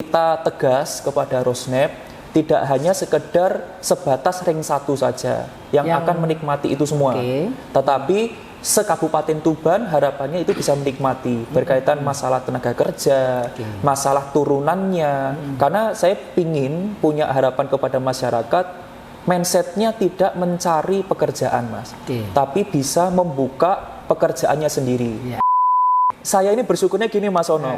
kita tegas kepada Rosneft, tidak hanya sekedar sebatas ring 1 saja yang akan menikmati itu semua, tetapi se-Kabupaten Tuban harapannya itu bisa menikmati berkaitan masalah tenaga kerja, masalah turunannya. Karena saya ingin punya harapan kepada masyarakat, mindsetnya tidak mencari pekerjaan, Mas, tapi bisa membuka pekerjaannya sendiri. Saya ini bersyukurnya gini, Mas Ono.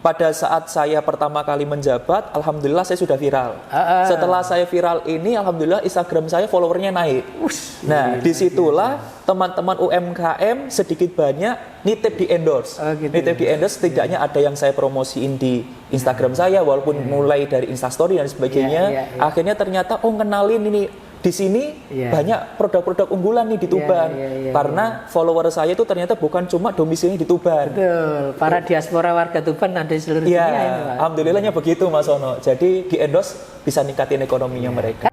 Pada saat saya pertama kali menjabat, alhamdulillah saya sudah viral. Setelah saya viral ini, alhamdulillah Instagram saya followernya naik. Nah, disitulah teman-teman UMKM sedikit banyak nitip di endorse. Nitip di endorse, setidaknya ada yang saya promosiin di Instagram saya, walaupun mulai dari Instastory dan sebagainya. Akhirnya ternyata, kenalin ini. Di sini banyak produk-produk unggulan nih di Tuban, karena follower saya itu ternyata bukan cuma domisili di Tuban. Betul, para diaspora warga Tuban ada di seluruh dunia ini, Pak. Alhamdulillahnya begitu, Mas Ono. Jadi di endorse bisa ningkatin ekonominya mereka.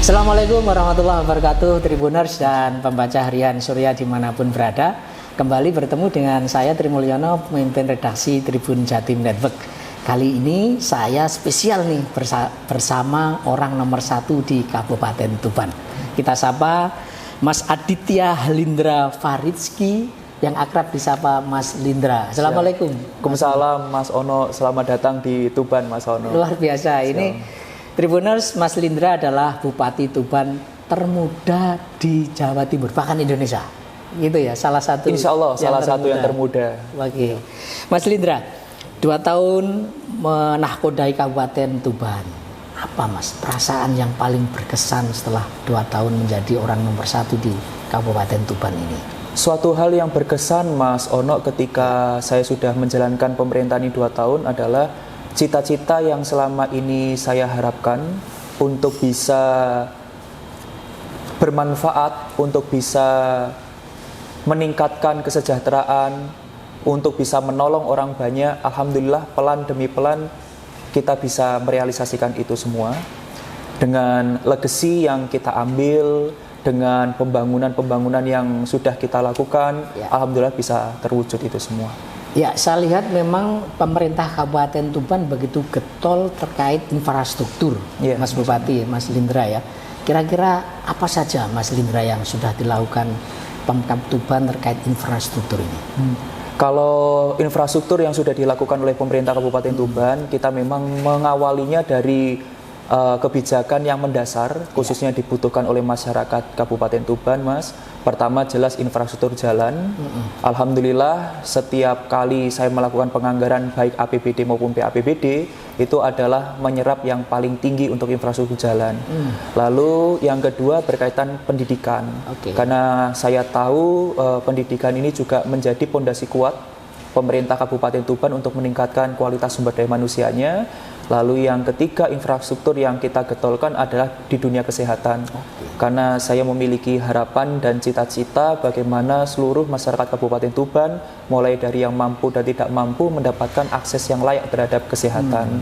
Assalamualaikum warahmatullahi wabarakatuh, Tribuners dan pembaca harian Surya dimanapun berada. Kembali bertemu dengan saya Trimulyono, pemimpin redaksi Tribun Jatim Network. Kali ini saya spesial nih bersama orang nomor 1 di Kabupaten Tuban. Kita sapa Mas Aditya Halindra Faridski, yang akrab disapa Mas Lindra. Assalamualaikum. Waalaikumsalam, Mas Ono. Selamat datang di Tuban, Mas Ono. Luar biasa. Ini Tribuners, Mas Lindra adalah Bupati Tuban termuda di Jawa Timur, bahkan Indonesia. Gitu ya, salah satu. Insya Allah, salah satu yang termuda. Oke. Mas Lindra, 2 tahun menahkodai Kabupaten Tuban. Apa, Mas, perasaan yang paling berkesan setelah 2 tahun menjadi orang nomor 1 di Kabupaten Tuban ini? Suatu hal yang berkesan, Mas Ono, ketika saya sudah menjalankan pemerintahan ini 2 tahun adalah cita-cita yang selama ini saya harapkan untuk bisa bermanfaat, untuk bisa meningkatkan kesejahteraan, untuk bisa menolong orang banyak. Alhamdulillah, pelan demi pelan kita bisa merealisasikan itu semua dengan legacy yang kita ambil, dengan pembangunan-pembangunan yang sudah kita lakukan. Alhamdulillah bisa terwujud itu semua. Ya, saya lihat memang pemerintah Kabupaten Tuban begitu getol terkait infrastruktur, Mas Bupati, Mas Lindra ya. Kira-kira apa saja, Mas Lindra, yang sudah dilakukan Pemkab Tuban terkait infrastruktur ini? Kalau infrastruktur yang sudah dilakukan oleh pemerintah Kabupaten Tuban, kita memang mengawalinya dari kebijakan yang mendasar, khususnya dibutuhkan oleh masyarakat Kabupaten Tuban, Mas. Pertama, jelas infrastruktur jalan. Alhamdulillah, setiap kali saya melakukan penganggaran baik APBD maupun PAPBD, itu adalah menyerap yang paling tinggi untuk infrastruktur jalan. Lalu yang kedua berkaitan pendidikan. Karena saya tahu pendidikan ini juga menjadi pondasi kuat pemerintah Kabupaten Tuban untuk meningkatkan kualitas sumber daya manusianya. Lalu yang ketiga, infrastruktur yang kita getolkan adalah di dunia kesehatan. Karena saya memiliki harapan dan cita-cita bagaimana seluruh masyarakat Kabupaten Tuban, mulai dari yang mampu dan tidak mampu, mendapatkan akses yang layak terhadap kesehatan.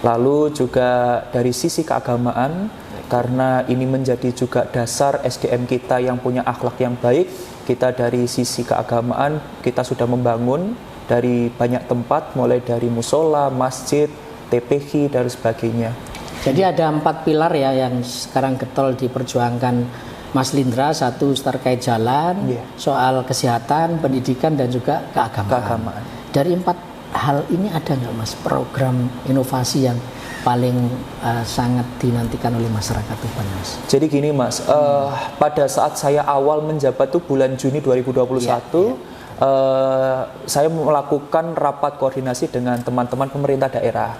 Lalu juga dari sisi keagamaan, karena ini menjadi juga dasar SDM kita yang punya akhlak yang baik. Kita dari sisi keagamaan, kita sudah membangun dari banyak tempat, mulai dari musola, masjid, TPQ dan sebagainya. Jadi ada 4 pilar ya yang sekarang getol diperjuangkan Mas Lindra. 1 terkait jalan, soal kesehatan, pendidikan, dan juga keagamaan. Dari 4 hal ini ada nggak, Mas, program inovasi yang paling sangat dinantikan oleh masyarakat Tuban, Mas? Jadi gini, Mas, pada saat saya awal menjabat tuh bulan Juni 2021, saya melakukan rapat koordinasi dengan teman-teman pemerintah daerah.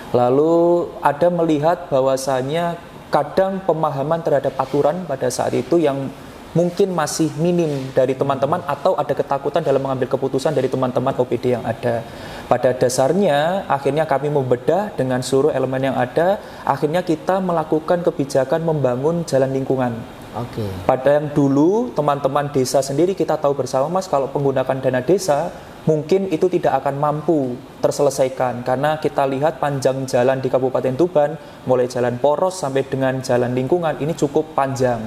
Lalu ada melihat bahwasanya kadang pemahaman terhadap aturan pada saat itu yang mungkin masih minim dari teman-teman atau ada ketakutan dalam mengambil keputusan dari teman-teman OPD yang ada. Pada dasarnya akhirnya kami membedah dengan seluruh elemen yang ada, akhirnya kita melakukan kebijakan membangun jalan lingkungan. Oke. Pada yang dulu teman-teman desa sendiri kita tahu bersama Mas, kalau menggunakan dana desa mungkin itu tidak akan mampu terselesaikan karena kita lihat panjang jalan di Kabupaten Tuban mulai jalan poros sampai dengan jalan lingkungan ini cukup panjang.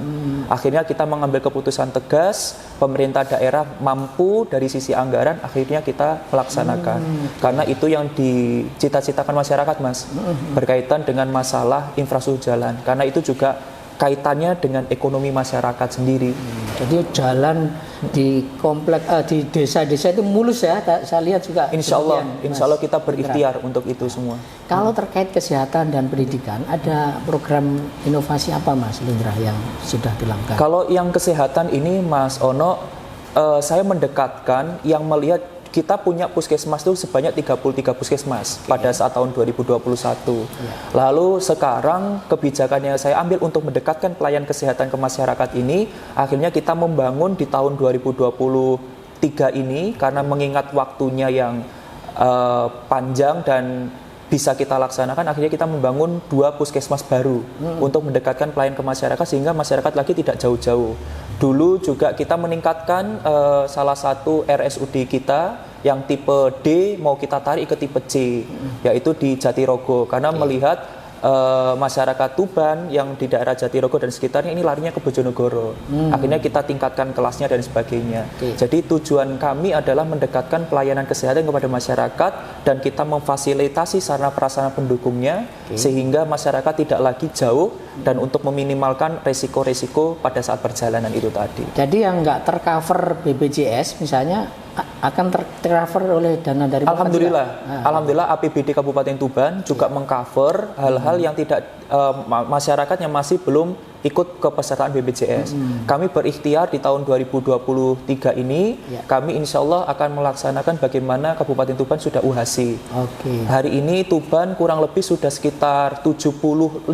Akhirnya kita mengambil keputusan tegas, pemerintah daerah mampu dari sisi anggaran, akhirnya kita melaksanakan karena itu yang dicita-citakan masyarakat Mas, berkaitan dengan masalah infrastruktur jalan karena itu juga kaitannya dengan ekonomi masyarakat sendiri. Jadi jalan di komplek di desa-desa itu mulus ya, saya lihat juga. Insya Allah kita berikhtiar untuk itu semua. Kalau terkait kesehatan dan pendidikan, ada program inovasi apa Mas Lindra yang sudah dilakukan? Kalau yang kesehatan ini Mas Ono, saya mendekatkan yang melihat kita punya puskesmas itu sebanyak 33 puskesmas pada saat tahun 2021. Lalu sekarang kebijakan yang saya ambil untuk mendekatkan pelayan kesehatan ke masyarakat ini, akhirnya kita membangun di tahun 2023 ini karena mengingat waktunya yang panjang dan bisa kita laksanakan, akhirnya kita membangun 2 puskesmas baru untuk mendekatkan pelayan ke masyarakat sehingga masyarakat lagi tidak jauh-jauh. Dulu juga kita meningkatkan salah satu RSUD kita yang tipe D mau kita tarik ke tipe C, yaitu di Jatirogo karena melihat masyarakat Tuban yang di daerah Jatirogo dan sekitarnya ini larinya ke Bojonegoro. Akhirnya kita tingkatkan kelasnya dan sebagainya. Jadi tujuan kami adalah mendekatkan pelayanan kesehatan kepada masyarakat dan kita memfasilitasi sarana prasarana pendukungnya sehingga masyarakat tidak lagi jauh dan untuk meminimalkan resiko-resiko pada saat perjalanan itu tadi. Jadi yang nggak tercover BPJS misalnya akan tercover oleh dana dari Alhamdulillah APBD Kabupaten Tuban juga mengcover hal-hal yang tidak masyarakat yang masih belum ikut kepesertaan BPJS. Kami berikhtiar di tahun 2023 ini, kami insya Allah akan melaksanakan bagaimana Kabupaten Tuban sudah UHC. Hari ini Tuban kurang lebih sudah sekitar 75%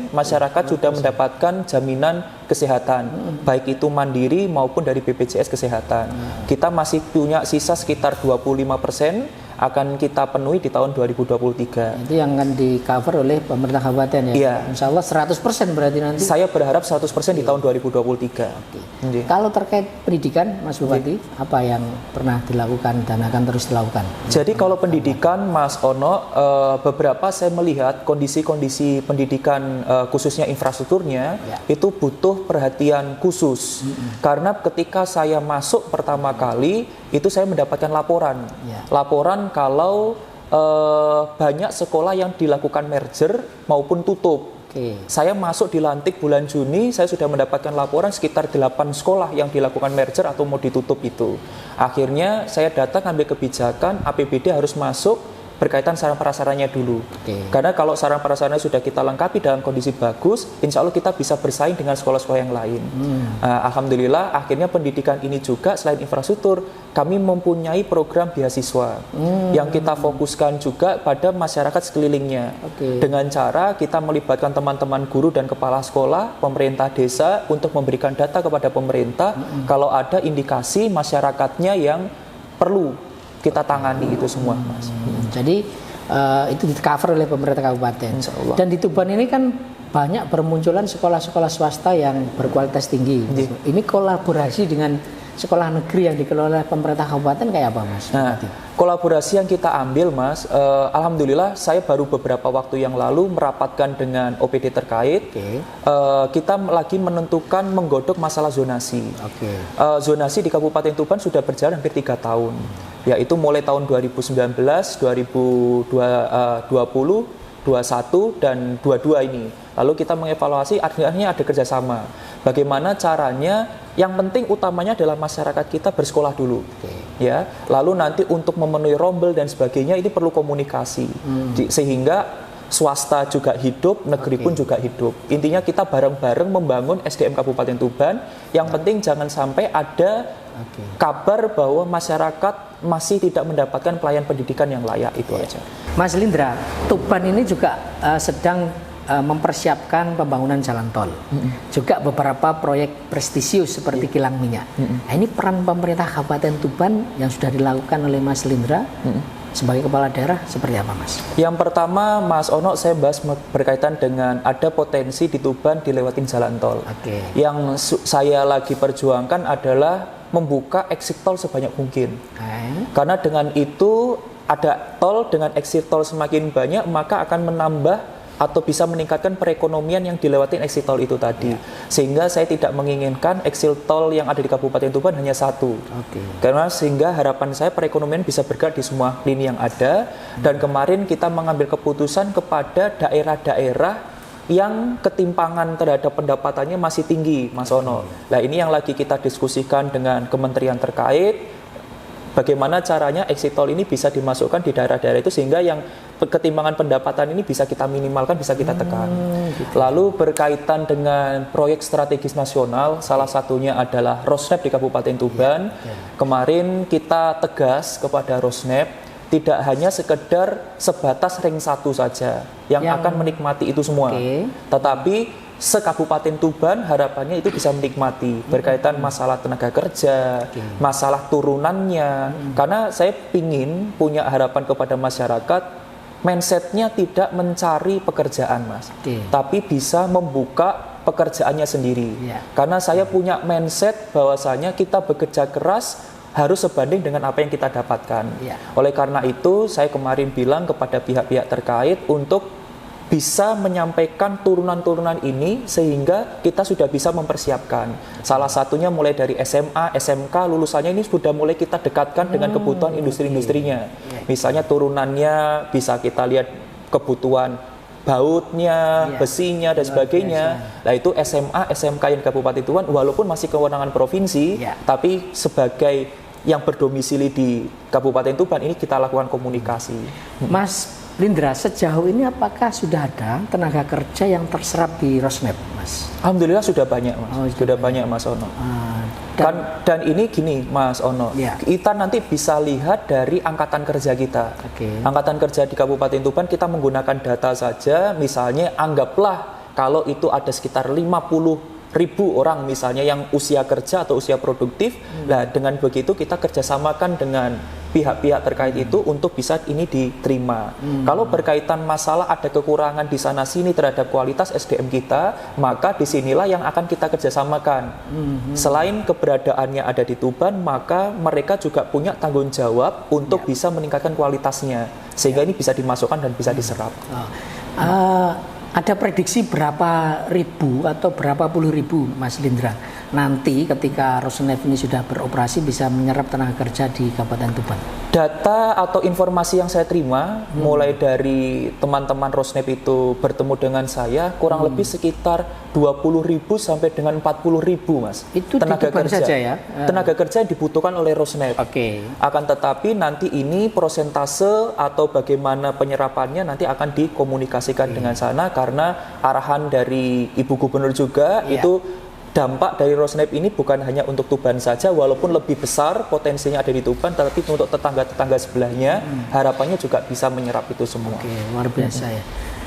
masyarakat sudah mendapatkan jaminan kesehatan, baik itu mandiri maupun dari BPJS Kesehatan. Kita masih punya sisa sekitar 25% akan kita penuhi di tahun 2023. Itu yang akan di cover oleh pemerintah kabupaten ya? Iya. Insya Allah 100% berarti nanti? Saya berharap 100% di tahun 2023. Kalau terkait pendidikan, Mas Bupati, apa yang pernah dilakukan dan akan terus dilakukan? Jadi kalau pendidikan, Mas Ono, beberapa saya melihat kondisi-kondisi pendidikan khususnya infrastrukturnya itu butuh perhatian khusus. Karena ketika saya masuk pertama kali, itu saya mendapatkan laporan kalau banyak sekolah yang dilakukan merger maupun tutup. Saya masuk dilantik bulan Juni, saya sudah mendapatkan laporan sekitar 8 sekolah yang dilakukan merger atau mau ditutup itu. Akhirnya saya datang ambil kebijakan APBD harus masuk berkaitan sarana prasarannya dulu. Karena kalau sarana prasaranya sudah kita lengkapi dalam kondisi bagus, insya Allah kita bisa bersaing dengan sekolah-sekolah yang lain. Alhamdulillah akhirnya pendidikan ini juga selain infrastruktur, kami mempunyai program beasiswa yang kita fokuskan juga pada masyarakat sekelilingnya. Dengan cara kita melibatkan teman-teman guru dan kepala sekolah, pemerintah desa untuk memberikan data kepada pemerintah kalau ada indikasi masyarakatnya yang perlu kita tangani itu semua, Mas. Jadi itu di-cover oleh pemerintah kabupaten. Dan di Tuban ini kan banyak bermunculan sekolah-sekolah swasta yang berkualitas tinggi. Ini kolaborasi dengan sekolah negeri yang dikelola oleh pemerintah kabupaten kayak apa, Mas? Kolaborasi yang kita ambil, Mas, alhamdulillah saya baru beberapa waktu yang lalu merapatkan dengan OPD terkait. Kita lagi menentukan menggodok masalah zonasi. Zonasi di Kabupaten Tuban sudah berjalan hampir 3 tahun, yaitu mulai tahun 2019, 2020, 21 dan 22 ini. Lalu kita mengevaluasi, akhirnya ada kerjasama. Bagaimana caranya? Yang penting utamanya adalah masyarakat kita bersekolah dulu, ya. Lalu nanti untuk memenuhi rombel dan sebagainya ini perlu komunikasi, sehingga swasta juga hidup, negeri pun juga hidup. Intinya kita bareng-bareng membangun SDM Kabupaten Tuban. Yang penting jangan sampai ada kabar bahwa masyarakat masih tidak mendapatkan pelayanan pendidikan yang layak, itu aja. Mas Lindra, Tuban ini juga sedang mempersiapkan pembangunan jalan tol, juga beberapa proyek prestisius seperti kilang minyak. Nah, ini peran pemerintah Kabupaten Tuban yang sudah dilakukan oleh Mas Lindra sebagai kepala daerah seperti apa, Mas? Yang pertama, Mas Ono, saya bahas berkaitan dengan ada potensi di Tuban dilewatin jalan tol. Yang saya lagi perjuangkan adalah membuka exit tol sebanyak mungkin. Karena dengan itu ada tol, dengan exit tol semakin banyak, maka akan menambah atau bisa meningkatkan perekonomian yang dilewatin exit tol itu tadi. Sehingga saya tidak menginginkan exit tol yang ada di Kabupaten Tuban hanya satu. Karena sehingga harapan saya perekonomian bisa bergerak di semua lini yang ada. Dan kemarin kita mengambil keputusan kepada daerah-daerah yang ketimpangan terhadap pendapatannya masih tinggi, Mas Ono. Nah, ini yang lagi kita diskusikan dengan kementerian terkait. Bagaimana caranya exit tol ini bisa dimasukkan di daerah-daerah itu sehingga yang ketimpangan pendapatan ini bisa kita minimalkan, bisa kita tekan. Lalu berkaitan dengan proyek strategis nasional, salah satunya adalah Rosnep di Kabupaten Tuban. Kemarin kita tegas kepada Rosnep, tidak hanya sekedar sebatas ring 1 saja yang akan menikmati itu semua. Tetapi se-Kabupaten Tuban harapannya itu bisa menikmati berkaitan masalah tenaga kerja, masalah turunannya. Karena saya ingin punya harapan kepada masyarakat, mindsetnya tidak mencari pekerjaan, Mas, tapi bisa membuka pekerjaannya sendiri. Karena saya punya mindset bahwasanya kita bekerja keras harus sebanding dengan apa yang kita dapatkan. Oleh karena itu, saya kemarin bilang kepada pihak-pihak terkait untuk bisa menyampaikan turunan-turunan ini sehingga kita sudah bisa mempersiapkan. Salah satunya mulai dari SMA, SMK, lulusannya ini sudah mulai kita dekatkan dengan kebutuhan industri-industrinya. Misalnya turunannya bisa kita lihat kebutuhan bautnya, besinya, dan sebagainya. Nah, itu SMA, SMK yang di Kabupaten Tuban walaupun masih kewenangan provinsi, tapi sebagai yang berdomisili di Kabupaten Tuban ini kita lakukan komunikasi. Mas Lindra, sejauh ini apakah sudah ada tenaga kerja yang terserap di Rosnep, Mas? Alhamdulillah sudah banyak, Mas. Sudah banyak, Mas Ono. Dan ini gini, Mas Ono. Kita nanti bisa lihat dari angkatan kerja kita. Angkatan kerja di Kabupaten Tuban kita menggunakan data saja. Misalnya anggaplah kalau itu ada sekitar 50.000 orang misalnya yang usia kerja atau usia produktif. Nah, dengan begitu kita kerjasamakan dengan pihak-pihak terkait itu untuk bisa ini diterima. Kalau berkaitan masalah ada kekurangan di sana sini terhadap kualitas SDM kita, maka disinilah yang akan kita kerjasamakan. Selain keberadaannya ada di Tuban, maka mereka juga punya tanggung jawab untuk bisa meningkatkan kualitasnya, sehingga ini bisa dimasukkan dan bisa diserap. Ada prediksi berapa ribu atau berapa puluh ribu, Mas Lindra, nanti ketika Rosnef ini sudah beroperasi bisa menyerap tenaga kerja di Kabupaten Tuban? Data atau informasi yang saya terima mulai dari teman-teman Rosnef itu bertemu dengan saya kurang lebih sekitar 20.000 sampai dengan 40.000, Mas. Itu tenaga kerja saja ya? Tenaga kerja yang dibutuhkan oleh Rosnef. Akan tetapi nanti ini prosentase atau bagaimana penyerapannya nanti akan dikomunikasikan dengan sana karena arahan dari Ibu Gubernur juga itu dampak dari Rosnef ini bukan hanya untuk Tuban saja, walaupun lebih besar potensinya ada di Tuban, tetapi untuk tetangga-tetangga sebelahnya harapannya juga bisa menyerap itu semua. Luar biasa ya.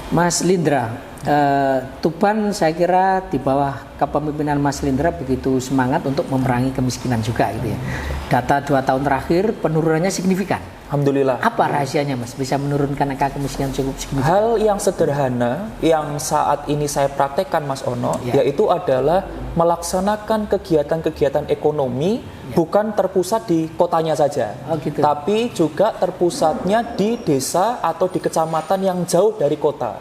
Mas Lindra, Tuban saya kira di bawah kepemimpinan Mas Lindra begitu semangat untuk memerangi kemiskinan juga gitu ya. Data 2 tahun terakhir penurunannya signifikan. Alhamdulillah. Apa rahasianya, Mas, bisa menurunkan angka kemiskinan cukup signifikan? Hal yang sederhana yang saat ini saya praktekkan, Mas Ono, yaitu adalah melaksanakan kegiatan-kegiatan ekonomi bukan terpusat di kotanya saja, tapi juga terpusatnya di desa atau di kecamatan yang jauh dari kota.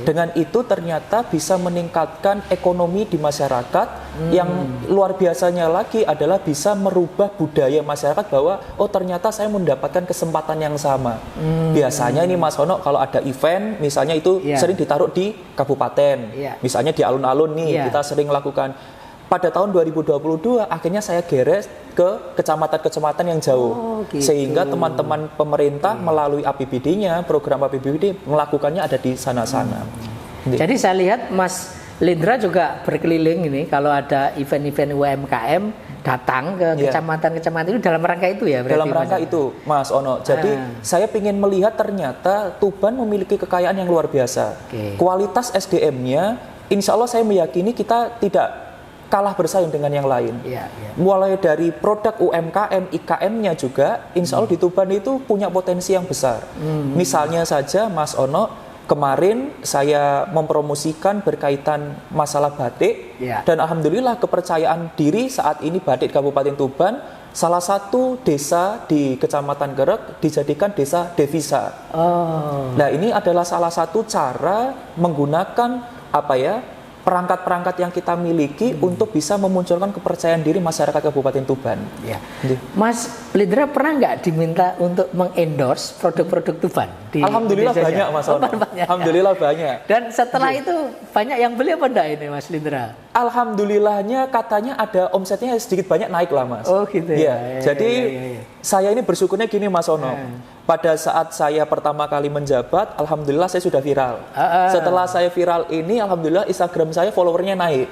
Dengan itu ternyata bisa meningkatkan ekonomi di masyarakat. Yang luar biasanya lagi adalah bisa merubah budaya masyarakat bahwa oh ternyata saya mendapatkan kesempatan yang sama. Biasanya ini Mas Ono kalau ada event misalnya itu sering ditaruh di kabupaten, misalnya di alun-alun nih kita sering lakukan. Pada tahun 2022 akhirnya saya geret ke kecamatan-kecamatan yang jauh, sehingga teman-teman pemerintah melalui APBD-nya, program APBD melakukannya ada di sana-sana. Jadi saya lihat Mas Lindra juga berkeliling ini kalau ada event-event UMKM datang ke kecamatan-kecamatan itu dalam rangka itu ya? Dalam rangka itu, Mas Ono. Jadi saya ingin melihat ternyata Tuban memiliki kekayaan yang luar biasa. Kualitas SDM-nya, insya Allah saya meyakini kita tidak kalah bersaing dengan yang lain. Mulai dari produk UMKM, IKM-nya juga, insya Allah di Tuban itu punya potensi yang besar. Misalnya saja Mas Ono, kemarin saya mempromosikan berkaitan masalah batik, dan alhamdulillah kepercayaan diri saat ini batik Kabupaten Tuban, salah satu desa di Kecamatan Gerek dijadikan desa devisa. Nah ini adalah salah satu cara menggunakan perangkat-perangkat yang kita miliki untuk bisa memunculkan kepercayaan diri masyarakat Kabupaten Tuban. Mas Lindra pernah nggak diminta untuk mengendorse produk-produk Tuban? Alhamdulillah banyak, Mas Ono. Alhamdulillah banyak. Dan setelah itu banyak yang beli apa enggak ini, Mas Lindra? Alhamdulillahnya katanya ada omsetnya sedikit banyak naik lah, Mas. Oh gitu ya. Jadi saya ini bersyukurnya gini, Mas Ono. Pada saat saya pertama kali menjabat, alhamdulillah saya sudah viral. Setelah saya viral ini, alhamdulillah Instagram saya followernya naik.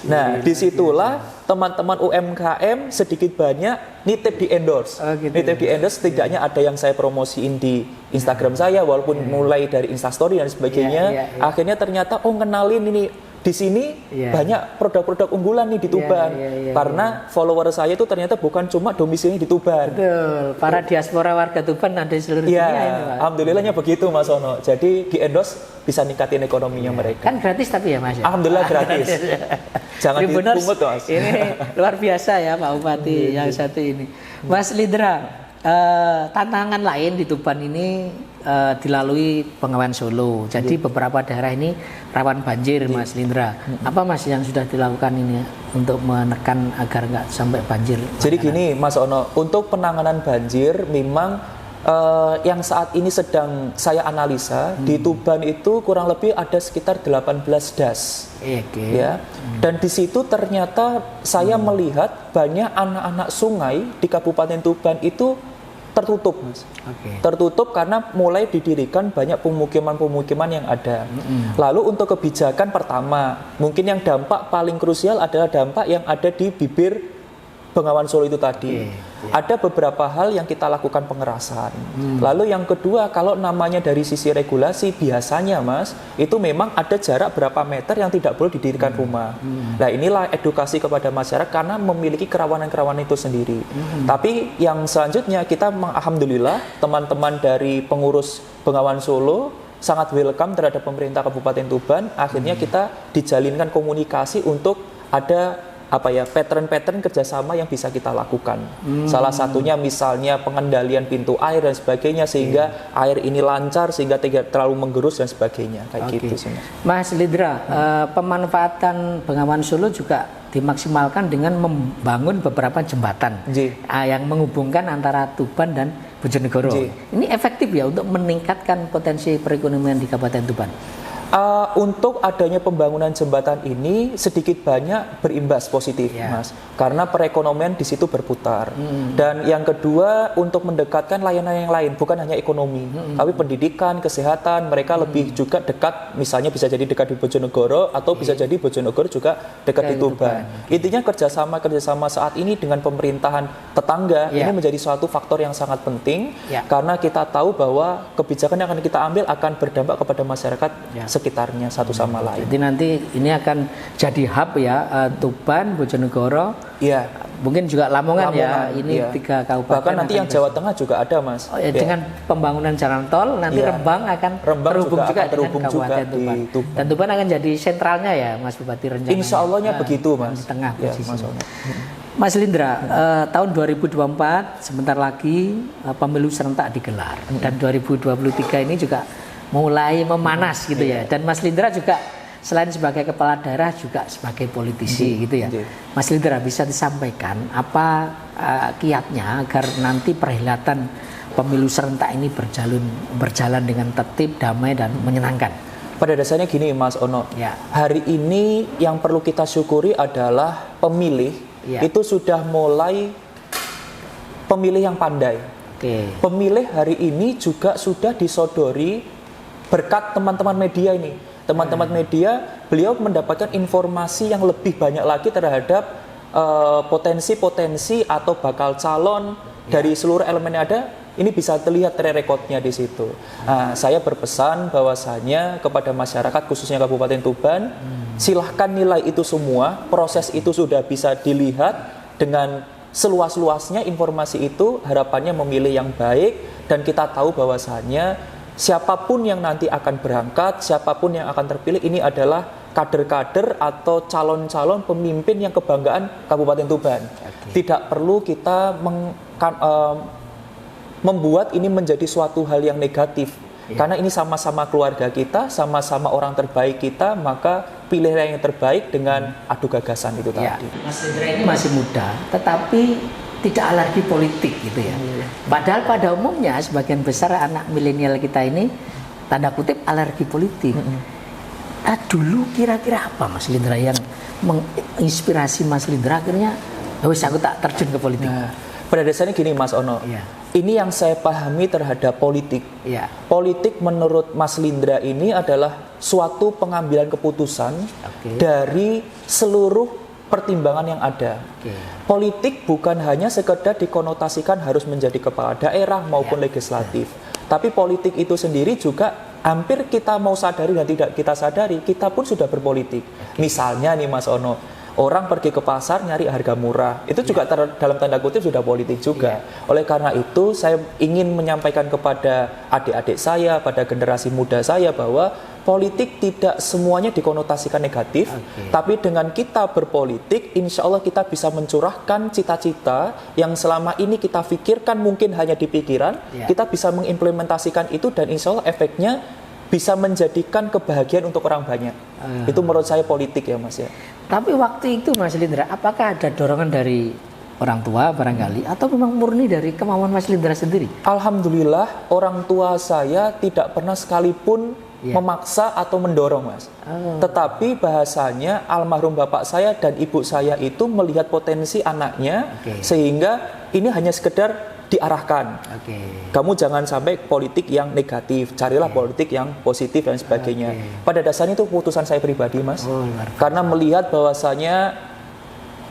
Nah, disitulah teman-teman UMKM sedikit banyak nitip di endorse. Nitip di endorse, setidaknya ada yang saya promosiin di Instagram saya, walaupun mulai dari Instastory dan sebagainya. Akhirnya ternyata kenalin ini. Di sini banyak produk-produk unggulan nih di Tuban, karena follower saya itu ternyata bukan cuma domisili di Tuban. Betul, para diaspora warga Tuban ada di seluruh dunia ini, Pak. Alhamdulillahnya begitu, Mas Ono. Jadi di endorse bisa ningkatin ekonominya mereka. Kan gratis tapi ya, Mas? Alhamdulillah gratis. Jangan dipungut, Mas. Ini luar biasa ya Pak Bupati yang satu ini. Mas Lindra, tantangan lain di Tuban ini dilalui Bengawan Solo. Jadi beberapa daerah ini rawan banjir, Mas Lindra. Apa Mas yang sudah dilakukan ini untuk menekan agar nggak sampai banjir? Jadi gini, Mas Ono, untuk penanganan banjir memang yang saat ini sedang saya analisa di Tuban itu kurang lebih ada sekitar 18 das. Ya. Dan di situ ternyata saya melihat banyak anak-anak sungai di Kabupaten Tuban itu tertutup, Mas. Tertutup karena mulai didirikan banyak pemukiman-pemukiman yang ada. Lalu untuk kebijakan pertama, mungkin yang dampak paling krusial adalah dampak yang ada di bibir Bengawan Solo itu tadi. Ada beberapa hal yang kita lakukan pengerasan. Lalu yang kedua, kalau namanya dari sisi regulasi, biasanya Mas, itu memang ada jarak berapa meter yang tidak boleh didirikan rumah. Nah inilah edukasi kepada masyarakat karena memiliki kerawanan-kerawanan itu sendiri. Tapi yang selanjutnya kita alhamdulillah teman-teman dari pengurus Bengawan Solo sangat welcome terhadap pemerintah Kabupaten Tuban. Akhirnya kita dijalinkan komunikasi untuk ada pattern-pattern kerjasama yang bisa kita lakukan. Salah satunya misalnya pengendalian pintu air dan sebagainya sehingga air ini lancar sehingga tidak terlalu menggerus dan sebagainya kayak gitu sih, Mas Lindra, pemanfaatan Bengawan Solo juga dimaksimalkan dengan membangun beberapa jembatan yang menghubungkan antara Tuban dan Bojonegoro. Ini efektif ya untuk meningkatkan potensi perekonomian di Kabupaten Tuban? Untuk adanya pembangunan jembatan ini sedikit banyak berimbas positif, Mas, karena perekonomian di situ berputar. Dan yang kedua, untuk mendekatkan layanan yang lain, bukan hanya ekonomi, tapi pendidikan, kesehatan, mereka lebih juga dekat, misalnya bisa jadi dekat di Bojonegoro atau bisa jadi Bojonegoro juga dekat di Tuban. Intinya kerjasama saat ini dengan pemerintahan tetangga ini menjadi suatu faktor yang sangat penting, karena kita tahu bahwa kebijakan yang akan kita ambil akan berdampak kepada masyarakat sekitarnya satu sama lain. Jadi nanti ini akan jadi hub ya, Tuban, Bojonegoro, mungkin juga Lamongan ya. Ini 3 kabupaten. Bahkan nanti yang Jawa Tengah juga ada, Mas. Dengan pembangunan jalan tol nanti Rembang akan terhubung juga dengan Kabupaten Tuban. Dan Tuban akan jadi sentralnya ya, Mas Bupati rencananya. Insya Allahnya begitu, Mas. Di tengah posisi. Mas Lindra, tahun 2024 sebentar lagi pemilu serentak digelar dan 2023 ini juga mulai memanas gitu ya. Dan Mas Lindra juga selain sebagai kepala daerah juga sebagai politisi gitu ya. Mas Lindra bisa disampaikan apa kiatnya agar nanti perhelatan pemilu serentak ini berjalan dengan tertib, damai dan menyenangkan? Pada dasarnya gini, Mas Ono. Hari ini yang perlu kita syukuri adalah pemilih itu sudah mulai pemilih yang pandai. Pemilih hari ini juga sudah disodori berkat teman-teman media ini. Teman-teman media, beliau mendapatkan informasi yang lebih banyak lagi terhadap potensi-potensi atau bakal calon dari seluruh elemen yang ada, ini bisa terlihat track record-nya di situ. Nah, saya berpesan bahwasanya kepada masyarakat khususnya Kabupaten Tuban, silahkan nilai itu semua, proses itu sudah bisa dilihat dengan seluas-luasnya informasi itu, harapannya memilih yang baik, dan kita tahu bahwasanya siapapun yang nanti akan berangkat, siapapun yang akan terpilih, ini adalah kader-kader atau calon-calon pemimpin yang kebanggaan Kabupaten Tuban. Tidak perlu kita membuat ini menjadi suatu hal yang negatif. Karena ini sama-sama keluarga kita, sama-sama orang terbaik kita, maka pilihlah yang terbaik dengan adu gagasan itu tadi. Mas Lindra ini masih muda, tetapi tidak alergi politik gitu ya. Padahal pada umumnya sebagian besar anak milenial kita ini tanda kutip alergi politik. Dulu kira-kira apa Mas Lindra yang menginspirasi Mas Lindra akhirnya aku tak terjun ke politik? Pada dasarnya gini Mas Ono, ini yang saya pahami terhadap politik. Politik menurut Mas Lindra ini adalah suatu pengambilan keputusan dari seluruh pertimbangan yang ada. Politik bukan hanya sekedar dikonotasikan harus menjadi kepala daerah maupun legislatif. Tapi politik itu sendiri juga hampir kita mau sadari dan tidak kita sadari, kita pun sudah berpolitik. Misalnya nih Mas Ono, orang pergi ke pasar nyari harga murah, itu juga dalam tanda kutip sudah politik juga. Oleh karena itu saya ingin menyampaikan kepada adik-adik saya, pada generasi muda saya bahwa politik tidak semuanya dikonotasikan negatif, tapi dengan kita berpolitik, insya Allah kita bisa mencurahkan cita-cita yang selama ini kita pikirkan mungkin hanya di pikiran, kita bisa mengimplementasikan itu dan insya Allah efeknya bisa menjadikan kebahagiaan untuk orang banyak. Itu menurut saya politik ya Mas ya. Tapi waktu itu Mas Lindra, apakah ada dorongan dari orang tua barangkali atau memang murni dari kemauan Mas Lindra sendiri? Alhamdulillah orang tua saya tidak pernah sekalipun memaksa atau mendorong Mas. Tetapi bahasanya almarhum bapak saya dan ibu saya itu melihat potensi anaknya sehingga ini hanya sekedar diarahkan. Kamu jangan sampai politik yang negatif, carilah politik yang positif dan sebagainya. Pada dasarnya itu keputusan saya pribadi Mas. Karena melihat bahwasanya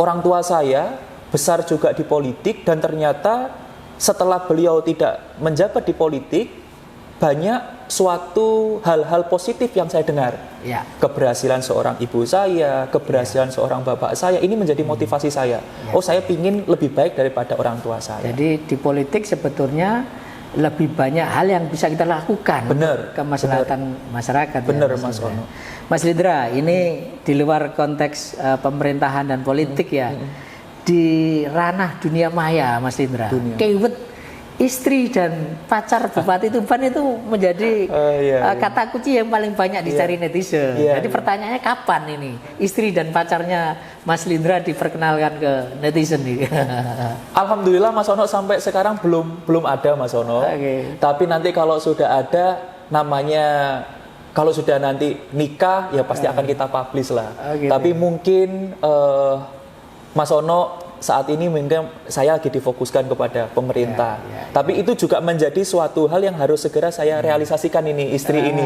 orang tua saya besar juga di politik dan ternyata setelah beliau tidak menjabat di politik, banyak suatu hal-hal positif yang saya dengar. Keberhasilan seorang ibu saya, keberhasilan seorang bapak saya, ini menjadi motivasi saya. Oh, saya ingin lebih baik daripada orang tua saya. Jadi di politik sebetulnya lebih banyak hal yang bisa kita lakukan untuk kemaslahatan masyarakat. Benar Mas Ono. Mas Lindra, ini di luar konteks pemerintahan dan politik ya. Di ranah dunia maya Mas Lindra. Keyword istri dan pacar Bupati Tuban itu menjadi kata kunci yang paling banyak dicari netizen. Jadi pertanyaannya kapan ini istri dan pacarnya Mas Lindra diperkenalkan ke netizen nih? Alhamdulillah Mas Ono sampai sekarang belum ada Mas Ono. Tapi nanti kalau sudah ada namanya, kalau sudah nanti nikah ya pasti akan kita publish lah. Tapi mungkin Mas Ono saat ini mungkin saya lagi difokuskan kepada pemerintah. Tapi itu juga menjadi suatu hal yang harus segera saya realisasikan ini, istri ini.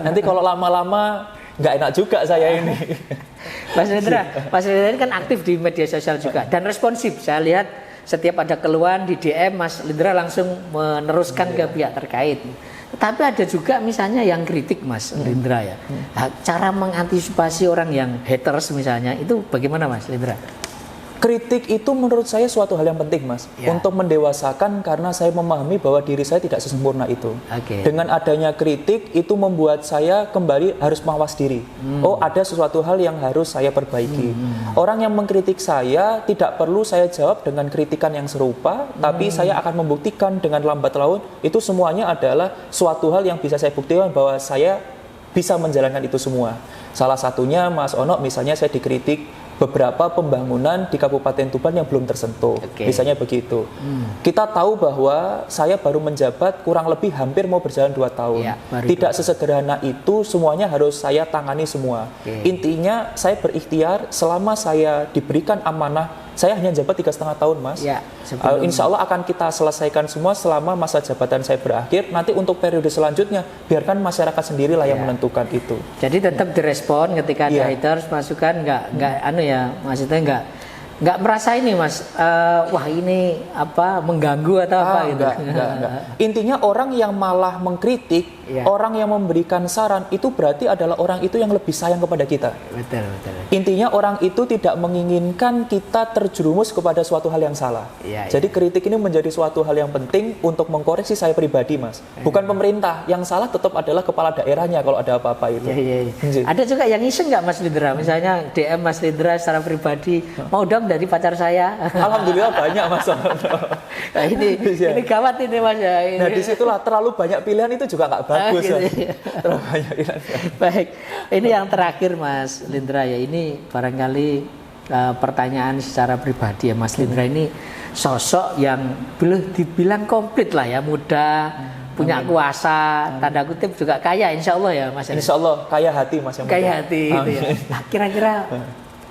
Nanti kalau lama-lama nggak enak juga saya ini. Mas Lindra ini kan aktif di media sosial juga dan responsif. Saya lihat setiap ada keluhan di DM Mas Lindra langsung meneruskan ke pihak terkait. Tapi ada juga misalnya yang kritik Mas Lindra ya. Cara mengantisipasi orang yang haters misalnya itu bagaimana Mas Lindra? Kritik itu menurut saya suatu hal yang penting Mas, untuk mendewasakan, karena saya memahami bahwa diri saya tidak sesempurna itu. Dengan adanya kritik itu membuat saya kembali harus mawas diri. Oh, ada sesuatu hal yang harus saya perbaiki. Orang yang mengkritik saya tidak perlu saya jawab dengan kritikan yang serupa, tapi saya akan membuktikan dengan lambat laun itu semuanya adalah suatu hal yang bisa saya buktikan bahwa saya bisa menjalankan itu semua. Salah satunya Mas Ono, misalnya saya dikritik beberapa pembangunan di Kabupaten Tuban yang belum tersentuh, misalnya begitu. Kita tahu bahwa saya baru menjabat kurang lebih hampir mau berjalan 2 tahun. Tidak sesederhana itu semuanya harus saya tangani semua. Intinya saya berikhtiar selama saya diberikan amanah, saya hanya jabat 3,5 tahun Mas. Insya Allah akan kita selesaikan semua selama masa jabatan saya berakhir. Nanti untuk periode selanjutnya biarkan masyarakat sendirilah yang menentukan itu. Jadi tetap direspon ketika ada haters, masukan, nggak maksudnya nggak merasa ini Mas, wah ini apa mengganggu atau apa gitu. Enggak. Intinya orang yang malah mengkritik, orang yang memberikan saran itu berarti adalah orang itu yang lebih sayang kepada kita. Betul. Intinya orang itu tidak menginginkan kita terjerumus kepada suatu hal yang salah. Jadi kritik ini menjadi suatu hal yang penting untuk mengkoreksi saya pribadi, Mas. Bukan pemerintah, yang salah tetap adalah kepala daerahnya kalau ada apa-apa itu. Ada juga yang iseng nggak Mas Lindra? Misalnya DM Mas Lindra secara pribadi, mau dong dari pacar saya. Alhamdulillah banyak, Mas. Nah, ini gawat ini Mas ya. Nah disitulah terlalu banyak pilihan itu juga nggak bagus. Terlalu banyak pilihan. Baik, ini yang terakhir Mas Lindra ya. Ini barangkali pertanyaan secara pribadi ya Mas Lindra ini sosok yang belum dibilang komplit lah ya, muda, punya kuasa, tanda kutip juga kaya insya Allah ya Mas. Insya Allah kaya hati Mas yang kaya hati itu ya. Nah kira-kira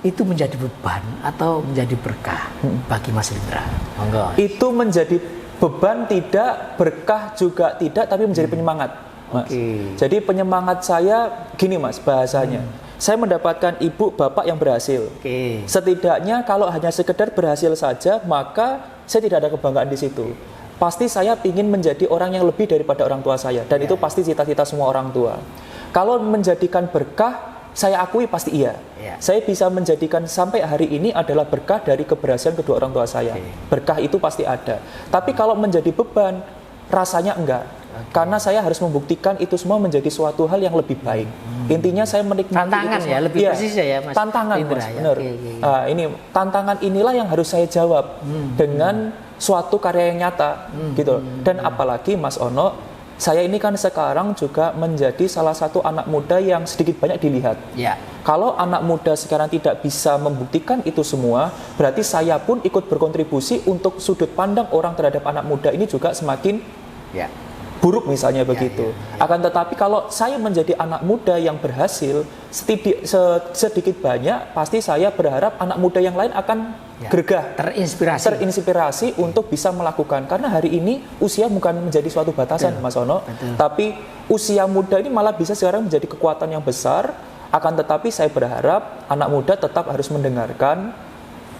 itu menjadi beban atau menjadi berkah bagi Mas Lindra? Monggo. Itu menjadi beban tidak, berkah juga tidak, tapi menjadi penyemangat, Mas. Jadi penyemangat saya gini Mas bahasanya. Saya mendapatkan ibu bapak yang berhasil. Setidaknya kalau hanya sekedar berhasil saja, maka saya tidak ada kebanggaan di situ. Pasti saya ingin menjadi orang yang lebih daripada orang tua saya, dan itu pasti cita-cita semua orang tua. Kalau menjadikan berkah, saya akui pasti iya. Saya bisa menjadikan sampai hari ini adalah berkah dari keberhasilan kedua orang tua saya. Berkah itu pasti ada. Tapi kalau menjadi beban, rasanya enggak. Karena saya harus membuktikan itu semua menjadi suatu hal yang lebih baik. Intinya saya menikmati tantangan ya, lebih persis ya Mas. Tantangan Mas, benar. Ini tantangan inilah yang harus saya jawab dengan suatu karya yang nyata gitu. Dan apalagi Mas Ono, saya ini kan sekarang juga menjadi salah satu anak muda yang sedikit banyak dilihat. Kalau anak muda sekarang tidak bisa membuktikan itu semua, berarti saya pun ikut berkontribusi untuk sudut pandang orang terhadap anak muda ini juga semakin buruk misalnya begitu. Akan tetapi kalau saya menjadi anak muda yang berhasil, sedikit banyak pasti saya berharap anak muda yang lain akan gergah, terinspirasi untuk bisa melakukan. Karena hari ini usia bukan menjadi suatu batasan Mas Ono, tapi usia muda ini malah bisa sekarang menjadi kekuatan yang besar. Akan tetapi saya berharap anak muda tetap harus mendengarkan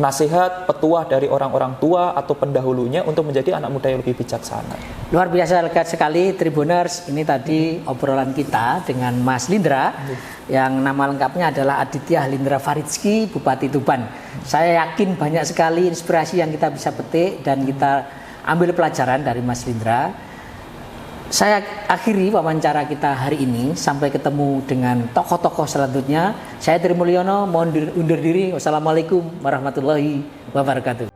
nasihat, petuah dari orang-orang tua atau pendahulunya untuk menjadi anak muda yang lebih bijaksana. Luar biasa sekali Tribuners, ini tadi obrolan kita dengan Mas Lindra yang nama lengkapnya adalah Aditya Lindra Faridski, Bupati Tuban. Saya yakin banyak sekali inspirasi yang kita bisa petik dan kita ambil pelajaran dari Mas Lindra. Saya akhiri wawancara kita hari ini. Sampai ketemu dengan tokoh-tokoh selanjutnya. Saya Tri Mulyono, mohon undur diri. Wassalamualaikum warahmatullahi wabarakatuh.